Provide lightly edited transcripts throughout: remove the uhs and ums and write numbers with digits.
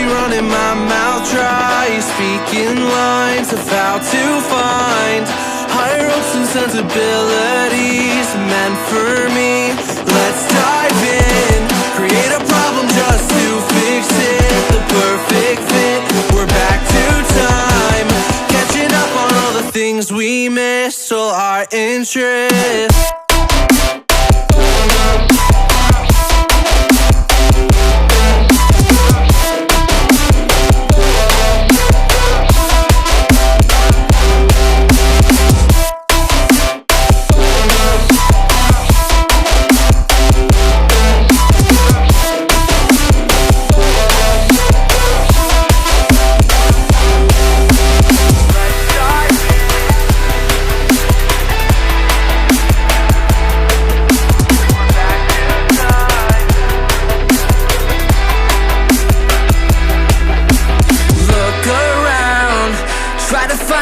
running my mouth dry, speaking lines of how to find higher hopes and sensibilities meant for me. Let's dive in, create a problem just to fix it. The perfect fit, we're back to time, catching up on all the things we missed, all our interests.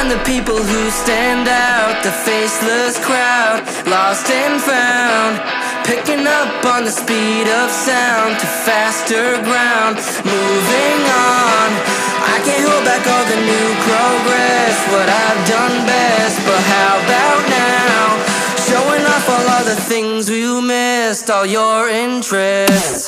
The people who stand out, the faceless crowd, lost and found, picking up on the speed of sound to faster ground, moving on. I can't hold back all the new progress, what I've done best, but how about now? Showing off all of the things you missed, all your interests.